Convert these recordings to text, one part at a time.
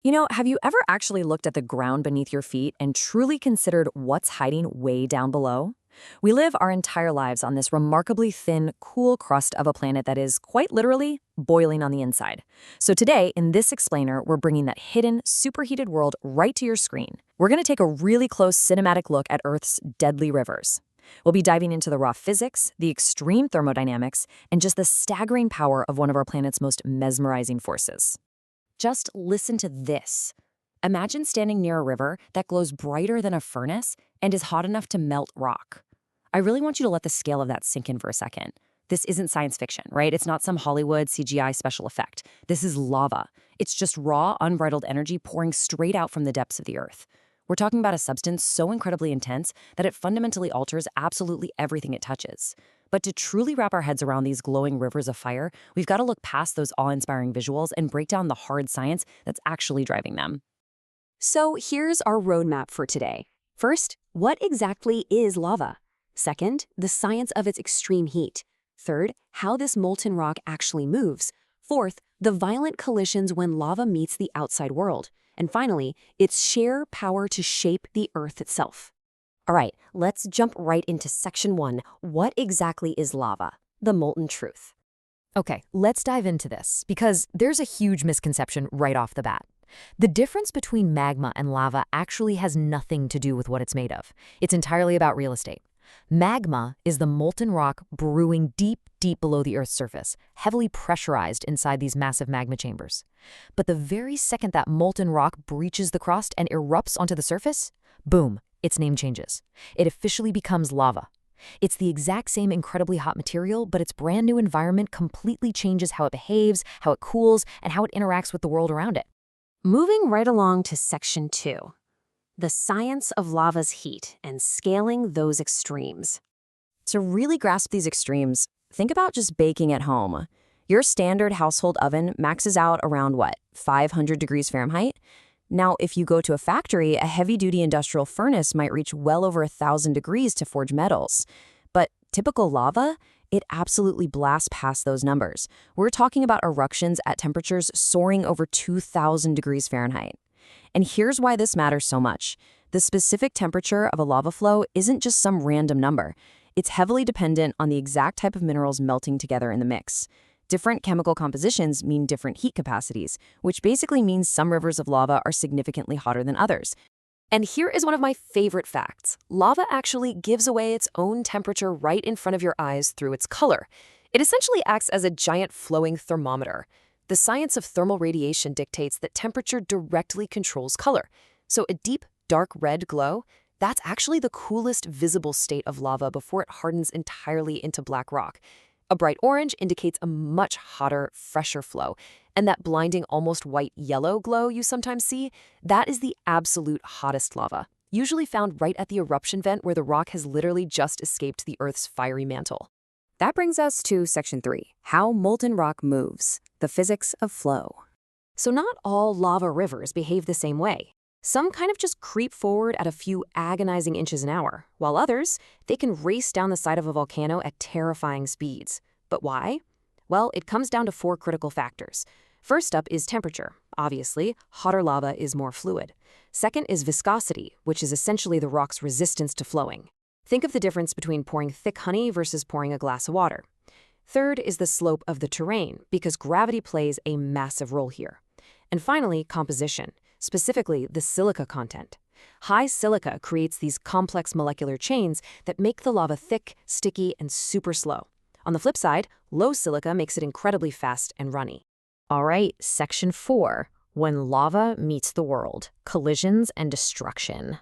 Have you ever actually looked at the ground beneath your feet and truly considered what's hiding way down below? We live our entire lives on this remarkably thin, cool crust of a planet that is, quite literally, boiling on the inside. So today, in this explainer, we're bringing that hidden, superheated world right to your screen. We're going to take a really close cinematic look at Earth's deadly rivers. We'll be diving into the raw physics, the extreme thermodynamics, and just the staggering power of one of our planet's most mesmerizing forces. Just listen to this. Imagine standing near a river that glows brighter than a furnace and is hot enough to melt rock. I really want you to let the scale of that sink in for a second. This isn't science fiction, right? It's not some Hollywood CGI special effect. This is lava. It's just raw, unbridled energy pouring straight out from the depths of the earth. We're talking about a substance so incredibly intense that it fundamentally alters absolutely everything it touches. But to truly wrap our heads around these glowing rivers of fire, we've got to look past those awe-inspiring visuals and break down the hard science that's actually driving them. So here's our roadmap for today. First, what exactly is lava? Second, the science of its extreme heat. Third, how this molten rock actually moves. Fourth, the violent collisions when lava meets the outside world. And finally, its sheer power to shape the Earth itself. All right, let's jump right into section 1. What exactly is lava? The molten truth. Okay, let's dive into this, because there's a huge misconception right off the bat. The difference between magma and lava actually has nothing to do with what it's made of. It's entirely about real estate. Magma is the molten rock brewing deep, deep below the Earth's surface, heavily pressurized inside these massive magma chambers. But the very second that molten rock breaches the crust and erupts onto the surface, boom, its name changes. It officially becomes lava. It's the exact same incredibly hot material, but its brand new environment completely changes how it behaves, how it cools, and how it interacts with the world around it. Moving right along to section 2. The science of lava's heat and scaling those extremes. To really grasp these extremes, think about just baking at home. Your standard household oven maxes out around 500 degrees Fahrenheit? Now, if you go to a factory, a heavy-duty industrial furnace might reach well over 1,000 degrees to forge metals. But typical lava, it absolutely blasts past those numbers. We're talking about eruptions at temperatures soaring over 2,000 degrees Fahrenheit. And here's why this matters so much. The specific temperature of a lava flow isn't just some random number. It's heavily dependent on the exact type of minerals melting together in the mix. Different chemical compositions mean different heat capacities, which basically means some rivers of lava are significantly hotter than others. And here is one of my favorite facts. Lava actually gives away its own temperature right in front of your eyes through its color. It essentially acts as a giant flowing thermometer. The science of thermal radiation dictates that temperature directly controls color. So a deep, dark red glow, that's actually the coolest visible state of lava before it hardens entirely into black rock. A bright orange indicates a much hotter, fresher flow. And that blinding, almost white yellow glow you sometimes see, that is the absolute hottest lava, usually found right at the eruption vent where the rock has literally just escaped the Earth's fiery mantle. That brings us to section 3, how molten rock moves, the physics of flow. So not all lava rivers behave the same way. Some kind of just creep forward at a few agonizing inches an hour, while others, they can race down the side of a volcano at terrifying speeds. But why? Well, it comes down to 4 critical factors. First up is temperature. Obviously, hotter lava is more fluid. Second is viscosity, which is essentially the rock's resistance to flowing. Think of the difference between pouring thick honey versus pouring a glass of water. Third is the slope of the terrain, because gravity plays a massive role here. And finally, composition, specifically the silica content. High silica creates these complex molecular chains that make the lava thick, sticky, and super slow. On the flip side, low silica makes it incredibly fast and runny. All right, section 4, when lava meets the world, collisions and destruction.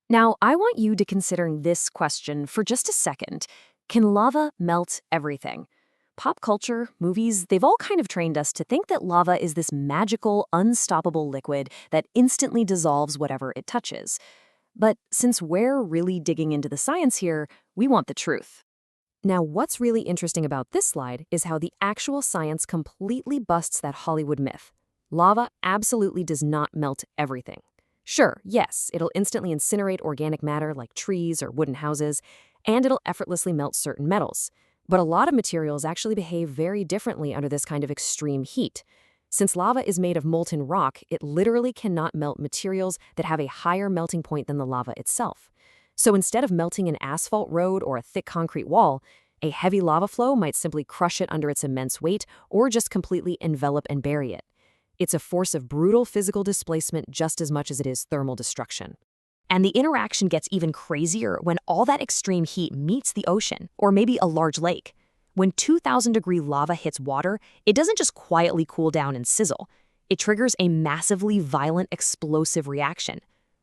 Now, I want you to consider this question for just a second. Can lava melt everything? Pop culture, movies, they've all kind of trained us to think that lava is this magical, unstoppable liquid that instantly dissolves whatever it touches. But since we're really digging into the science here, we want the truth. Now, what's really interesting about this slide is how the actual science completely busts that Hollywood myth. Lava absolutely does not melt everything. Sure, yes, it'll instantly incinerate organic matter like trees or wooden houses, and it'll effortlessly melt certain metals. But a lot of materials actually behave very differently under this kind of extreme heat. Since lava is made of molten rock, it literally cannot melt materials that have a higher melting point than the lava itself. So instead of melting an asphalt road or a thick concrete wall, a heavy lava flow might simply crush it under its immense weight or just completely envelop and bury it. It's a force of brutal physical displacement just as much as it is thermal destruction. And the interaction gets even crazier when all that extreme heat meets the ocean, or maybe a large lake. When 2,000-degree lava hits water, it doesn't just quietly cool down and sizzle. It triggers a massively violent explosive reaction.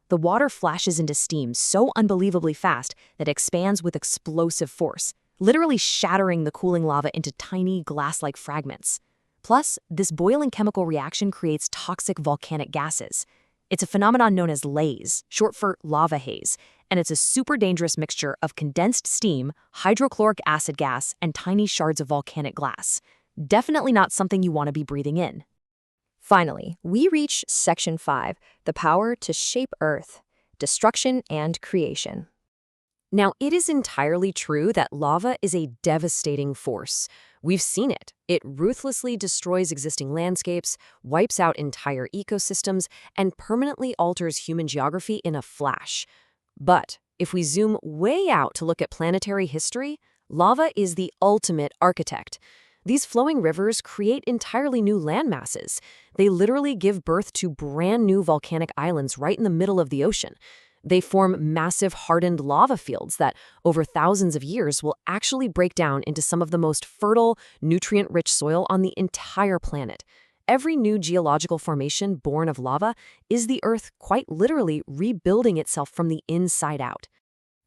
The water flashes into steam so unbelievably fast that it expands with explosive force, literally shattering the cooling lava into tiny glass-like fragments. Plus, this boiling chemical reaction creates toxic volcanic gases. It's a phenomenon known as laze, short for lava haze, and it's a super dangerous mixture of condensed steam, hydrochloric acid gas, and tiny shards of volcanic glass. Definitely not something you want to be breathing in. Finally, we reach Section 5, the power to shape Earth, destruction and creation. Now, it is entirely true that lava is a devastating force. We've seen it. It ruthlessly destroys existing landscapes, wipes out entire ecosystems, and permanently alters human geography in a flash. But if we zoom way out to look at planetary history, lava is the ultimate architect. These flowing rivers create entirely new landmasses. They literally give birth to brand new volcanic islands right in the middle of the ocean. They form massive hardened lava fields that, over thousands of years, will actually break down into some of the most fertile, nutrient-rich soil on the entire planet. Every new geological formation born of lava is the Earth quite literally rebuilding itself from the inside out.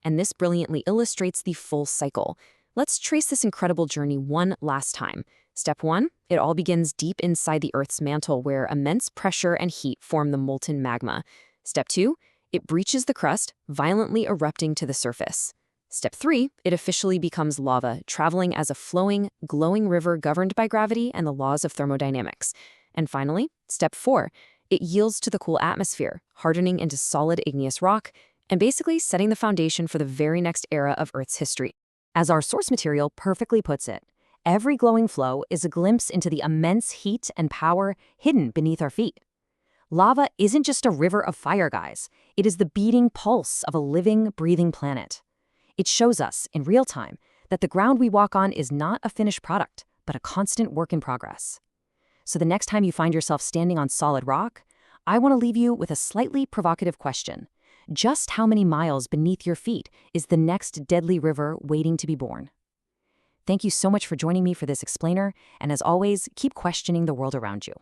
And this brilliantly illustrates the full cycle. Let's trace this incredible journey one last time. Step 1, it all begins deep inside the Earth's mantle where immense pressure and heat form the molten magma. Step 2, it breaches the crust, violently erupting to the surface. Step 3, it officially becomes lava, traveling as a flowing, glowing river governed by gravity and the laws of thermodynamics. And finally, Step 4, it yields to the cool atmosphere, hardening into solid igneous rock, and basically setting the foundation for the very next era of Earth's history. As our source material perfectly puts it, every glowing flow is a glimpse into the immense heat and power hidden beneath our feet. Lava isn't just a river of fire, guys. It is the beating pulse of a living, breathing planet. It shows us, in real time, that the ground we walk on is not a finished product, but a constant work in progress. So the next time you find yourself standing on solid rock, I want to leave you with a slightly provocative question. Just how many miles beneath your feet is the next deadly river waiting to be born? Thank you so much for joining me for this explainer, and as always, keep questioning the world around you.